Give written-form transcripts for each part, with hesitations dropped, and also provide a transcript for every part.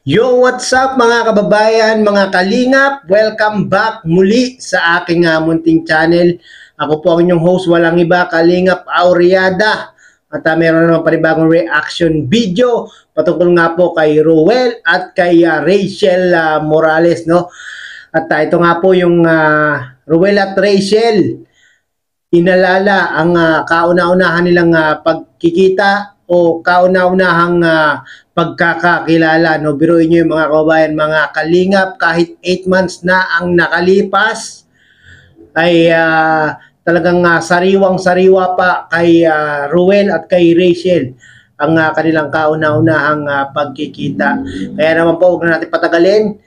Yo, what's up mga kababayan, mga kalingap? Welcome back muli sa aking munting channel. Ako po ang inyong host, walang iba, Kalingap Auriada. At meron naman panibagong reaction video patungkol nga po kay Ruel at kay Rachel Morales, no? At ito nga po yung Ruel at Rachel. Inalala ang kauna-unahan nilang pagkikita o kauna-unahang pagkakakilala. No? Biruin nyo yung mga kababayan, mga kalingap, kahit 8 months na ang nakalipas, ay talagang sariwang-sariwa pa kay Ruel at kay Rachel ang kanilang kauna-unahang pagkikita. Kaya naman po, huwag na natin patagalin.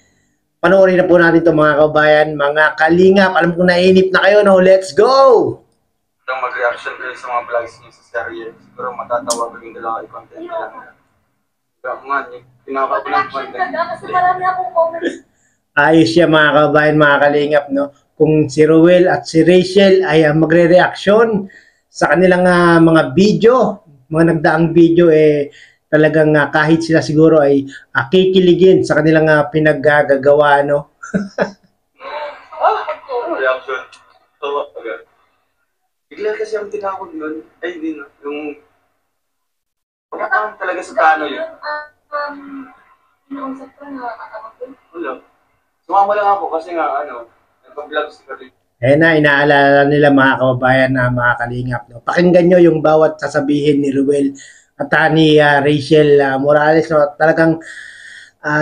Panoorin na po natin ito mga kababayan, mga kalingap. Alam ko nainip na kayo, no? Let's go! Nang mag-reaction kayo sa mga vlogs niyo sa serye, siguro matatawa ko yung dalawa i-content nila. Kaya nga, pinaka ko ng content. Kasi marami akong comments. Ayos siya mga kababayan, mga kalingap, no? Kung si Ruel at si Rachel ay magre-reaction sa kanilang mga video, mga nagdaang video, talagang kahit sila siguro ay kikiligin sa kanilang pinaggagawa, no? Reaction. Tawa agad. Bigla kasi ang tinakot nun, ay hindi na, yung pagkakaroon talaga sa kano yun. Inausap ko na kakatawag ko. Wala. Sumama lang ako kasi nga, nagpa-vlog si Karin. Na, inaalala nila mga kababayan na mga kalingap. No? Pakinggan nyo yung bawat sasabihin ni Ruel at ni Rachel Morales. No? Talagang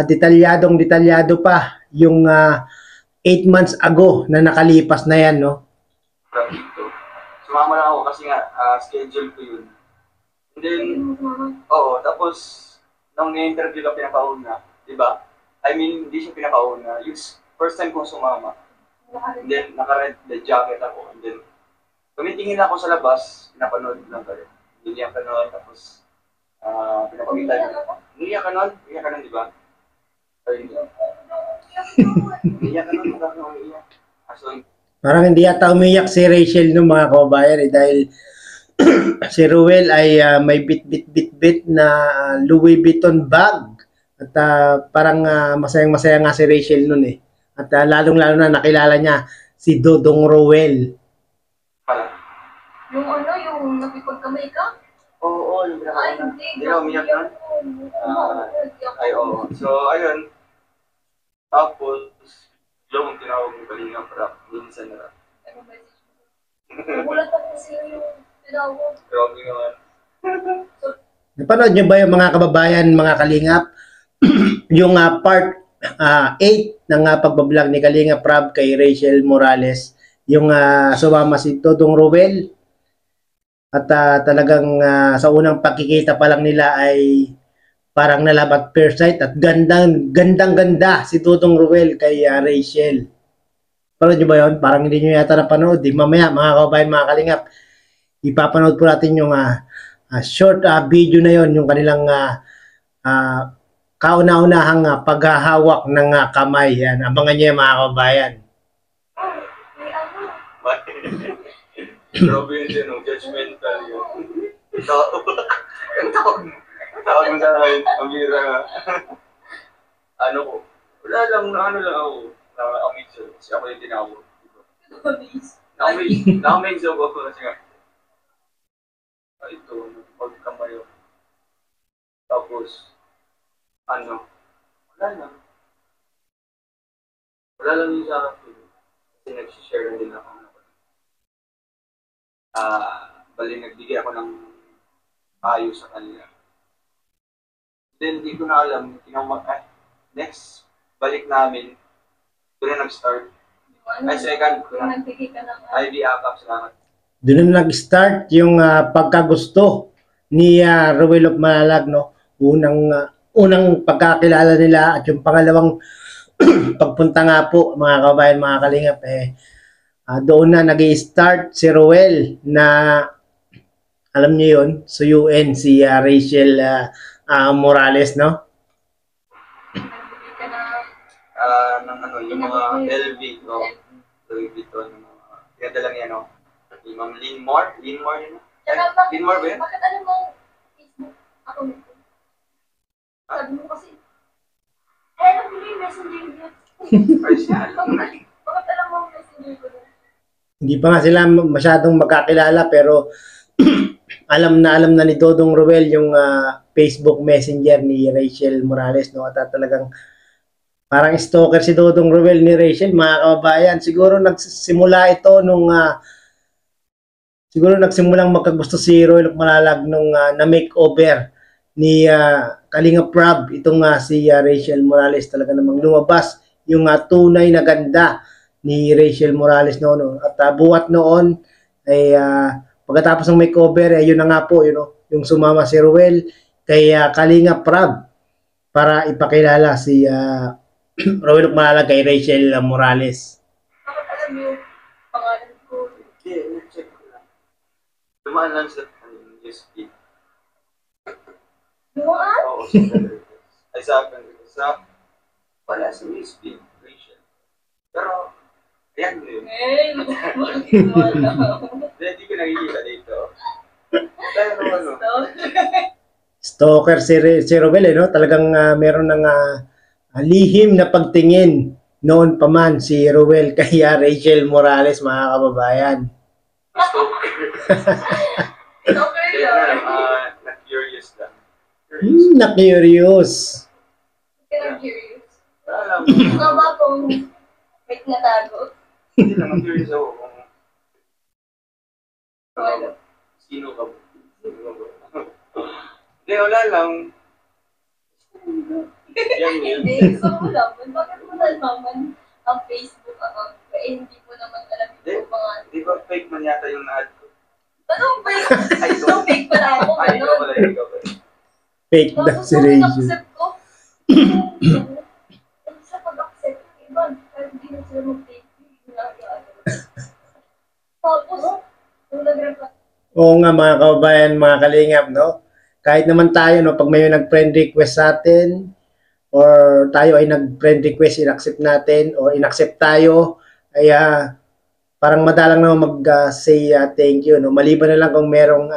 detalyadong-detalyado pa yung 8 months ago na nakalipas na yan. No? Dito. Sumama lang ako kasi nga, schedule ko yun. And then, oo, tapos, nung ni-interview ka pinakauna, di ba? I mean, hindi siya pinakauna. Yung first time kong sumama. And then, naka-red the jacket ako. And then, tumitingin ako sa labas, pinapanood lang kayo. Iniyak ka nun, tapos, pinapakita niyo. Iniyak ka nun, di ba? Ay, iniyak ka nun, iniyak. So, Parang hindi yata umiyak si Rachel no mga kababayan dahil si Ruel ay may bit na Louis Vuitton bag at parang masayang-masaya nga si Rachel nun eh. At lalong-lalo na nakilala niya si Dodong Ruel. Yung nakipagkamay ka? Oo, yung Ay, pinakauna. hindi. Hindi ka umiyak nun? Ay, oo. So, ayun. Tapos, yung tinawag mo kanina para minsan na. Nagulat ako kasi yung tinawag. Grabe naman. Napanood niyo ba yung mga kababayan, mga kalingap? Yung part 8 ng pagbablog ni Kalingap Rob kay Rachel Morales, yung sumama si Dodong Ruel at talagang sa unang pagkikita pa lang nila ay parang nalove at first sight at ganda si Dodong Ruel kay Rachel. Panood niyo ba yun? Parang hindi niyo yata napanood. Mamaya mga kababayan, mga kalingap, ipapanood po natin yung short video na yon, yung kanilang kauna-unahang paghahawak ng kamay. Yan, abangan niyo mga kababayan. Grabe yun siya, judgmental yun. Tawag mo sa akin, amira nga. Wala lang, ako. Na-amaze yun, kasi ako yung tinawag. Na-amaze ako kasi nga. Ito, pagkamayo. Tapos, wala lang. Wala lang yung sa akin. Kasi nagsishare na din ako. Bali, nagbigay ako ng payo sa kanila. Then, di ko na alam, next balik namin, doon na nag-start. Second ko na. IV AKAP, salamat. Doon na nag-start yung pagkagusto ni Ruel of Malalag, no? Unang pagkakilala nila at yung pangalawang pagpunta nga po, mga kabayan, mga kalingap, doon na nag-i-start si Ruel na alam niyo yun, so UN, si Rachel Morales, no? Yung mga LV, no? Louis Vuitton, yung mga, pinadala niya, no? Yung mga Linmore yun, no? Linmore ba yun? Bakit alam mo Facebook ako nito? Sabi mo kasi, Personal. Bakit alam mo ang messenger ko na? Hindi pa nga sila masyadong magkakilala pero alam na ni Dodong Ruel yung Facebook Messenger ni Rachel Morales, no? At talagang parang stalker si Dodong Ruel ni Rachel, mga kababayan. Siguro nagsimula ito nung siguro nagsimulang magkagusto si Roel Malalag nung na makeover ni Kalinga Prab itong si Rachel Morales. Talaga namang lumabas yung tunay na ganda ni Rachel Morales noon. At buhat noon ay pagkatapos ng makeover, yun na nga po, yung sumama si Roel kay Kalinga Prab para ipakilala si Roel Malalag kay Rachel Morales. Bakit alam mo yung pangalan ko? Hindi, na-check ko lang. Dumaan lang sa USB. Dumaan? Oo, sa friend request. Ay, sa friend request. Wala sa USB. Rachel. Pero, ayan mo yun. Eh, bakit mo alam? Hindi ko nakikita dito. Pero ano? Stalker si Roel, no? Talagang meron ng lihim na pagtingin noon pa man si Roel kay Rachel Morales, mga kababayan. Okay Hindi lang. na curious lang. Curious. Na-curious. Kaya curious. Alam mo. Ikaw ba kung wait na tago? Hindi lang, curious ako kung Wala. sino ka ba? Sino ka ba? Hindi, wala lang. Yan yun. Hindi, gusto ko lang. Bakit mo nalaman ang Facebook account ko? Eh, hindi ko naman alam yung pangalan. Di ba fake man yata yung na-add ko? Anong fake? Ay, ito. Anong fake pala ako? Ay, ikaw pala, Ganun. ikaw pala. Fake na Tapos si nung Rachel. in-accept ko, sa pag-accept, iba, kahit hindi na sila mag-take, tapos, nung nag-reply, Oo nga, mga kababayan, mga kalingap, no? Kahit naman tayo, no, pag may nag-friend request sa atin, or tayo ay nag-friend request, in-accept natin, or in-accept tayo, ay parang madalang naman mag-say thank you, no? Maliban na lang kung merong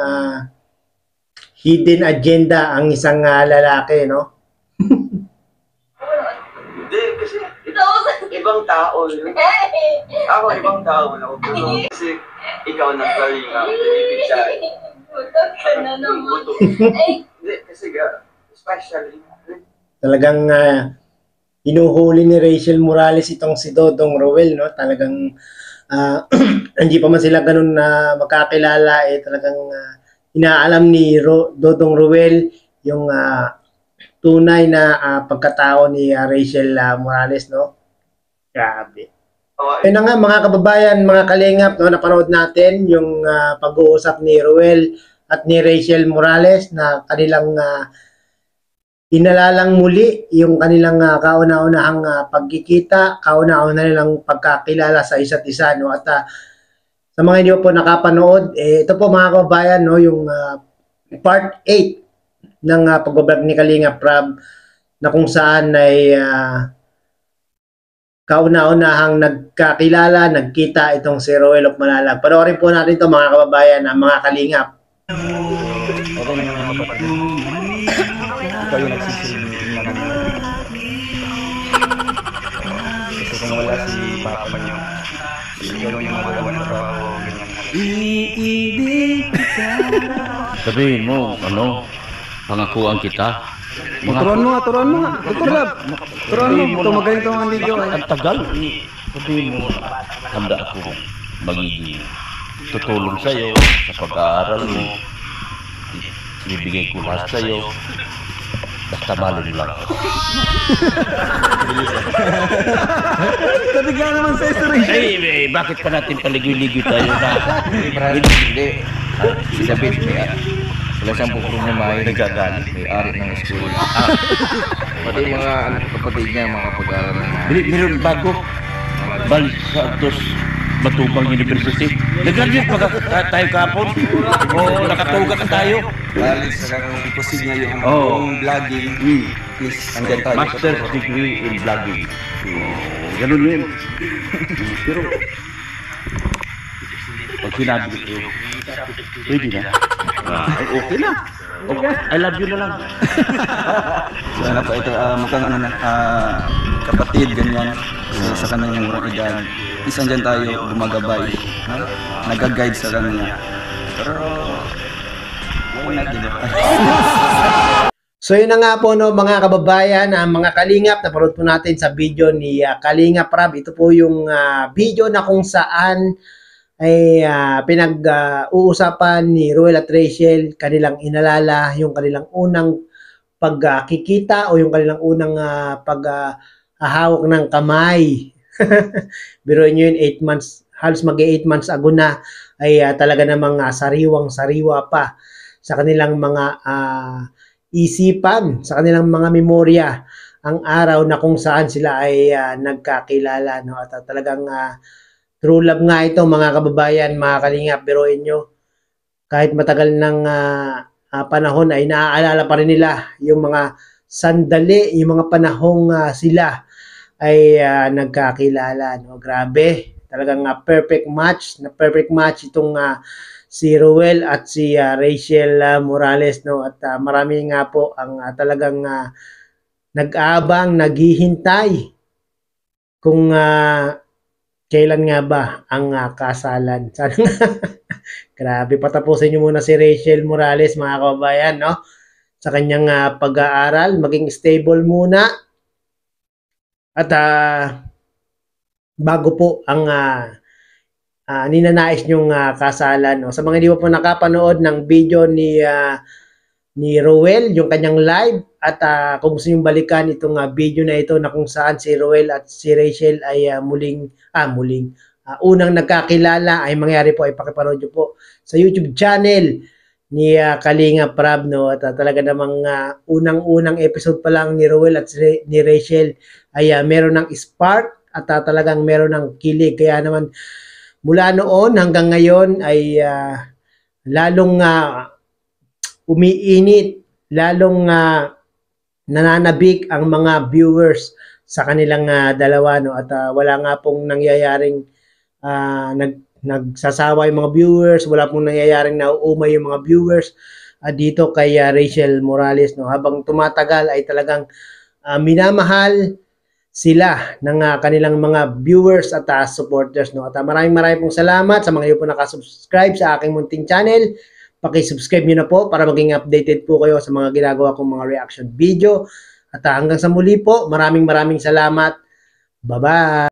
hidden agenda ang isang lalaki, no? Hindi, kasi ito ako sa... ibang tao yun. Hey! Ako, ibang tao na ako. Pero kasi ikaw ng kalinga, ibig siya. Butot ka na naman. Buto. Ay, Hindi, kasi especially, Talagang hinuhuli ni Rachel Morales itong si Dodong Ruel, no? Talagang hindi pa man sila ganun na magkakilala, talagang inaalam ni Dodong Ruel yung tunay na pagkatao ni Rachel Morales, no? Grabe. Ayun na nga, mga kababayan, mga kalingap, no, napanood natin yung pag-uusap ni Ruel at ni Rachel Morales na kanilang inalalang muli yung kanilang kauna-unahang pagkikita, kauna-una nilang pagkakilala sa isa't isa, no? At sa mga hindi po nakapanood, ito po mga kababayan, no, yung part 8 ng pagbablog ni Kalinga Prab na kung saan ay kauna-unahang nagkakilala, nagkita itong si Roel Malalag. Panoorin po natin ito mga kababayan, mga kalingap. Okay naman ang kapatid. Ikaw yung nagsisilbing naman. Kasi kung wala si Papa niyo, ikaw yung magawa na trabaho. Sabihin mo, pangakuan kita. Turuan mo nga. Dr. Lab, turuan mo. Ito magaling ito ang video. Ang tagal. Sabihin mo, handa ako magiging tutulong sa'yo sa pag-aaral mo. Bibigay ko lahat sa'yo. Basta malin lang. Nabigyan naman sa history. Eh, bakit pa natin paligoy-ligoy tayo na? Hindi. Si David wala siyang problema ay Nagagalit. may ari ng school. Pati mga kapatid niya, mga kapag-aaral ng mga Meron bago. Balik sa Atos Matubang University. Nag-graduate pa tayo kapon? O nakatuga ka tayo? balik sa kang imposible niya yung Oo. vlogging is andyan tayo. Master's degree in vlogging. Ganun yun. Pero, pag sinabi ko, pwede na. Ay, okay na. I love you na lang. So ano po ito, mukhang ano na, kapatid, ganyan. So, sa kanyang murang edad. Isang dyan tayo gumagabay. No? Nag-guide sa kanya. Pero, wala na, diba? So yun na nga po no mga kababayan, mga kalingap, napanood po natin sa video ni Kalingap Rab. Ito po yung video na kung saan ay pinag-uusapan ni Ruel at Rachel, kanilang inalala, yung kanilang unang pagkikita o yung kanilang unang paghahawak ng kamay. Biro nyo yun, 8 months, halos mag-8 months ago na, ay talaga namang sariwang-sariwa pa sa kanilang mga isipan, sa kanilang mga memorya, ang araw na kung saan sila ay nagkakilala. No? At talagang true love nga ito mga kababayan, mga kalingap, biruin nyo. Kahit matagal ng panahon ay naaalala pa rin nila yung mga sandali, yung mga panahong sila ay nagkakilala. No? Grabe, talagang perfect match itong si Ruel at si Rachel Morales, no? At marami nga po ang talagang nag-aabang, naghihintay kung kailan nga ba ang kasalan. Sana grabe, patapusin niyo muna si Rachel Morales mga kababayan, no? Sa kanyang pag-aaral, maging stable muna. At bago po ang ninanais nyong kasalan. No? Sa mga hindi po nakapanood ng video ni Ruel, yung kanyang live, at kung gusto nyong balikan itong video na ito na kung saan si Ruel at si Rachel ay unang nagkakilala, ay mangyari po ay pakipanood nyo po sa YouTube channel ni Kalingap Rab. No? At talaga namang unang-unang episode pa lang ni Ruel at ni Rachel ay meron ng spark at talagang meron ng kilig. Kaya naman mula noon hanggang ngayon ay lalong umiinit, lalong nananabik ang mga viewers sa kanilang dalawa. No? At wala nga pong nangyayaring nagsasawa yung mga viewers, wala pong nangyayaring nauumay yung mga viewers dito kay Rachel Morales. No? Habang tumatagal ay talagang minamahal sila ng kanilang mga viewers at supporters. No? At maraming pong salamat sa mga iyo po nakasubscribe sa aking munting channel. Paki-subscribe nyo na po para maging updated po kayo sa mga ginagawa kong mga reaction video. At hanggang sa muli po, maraming salamat. Bye-bye!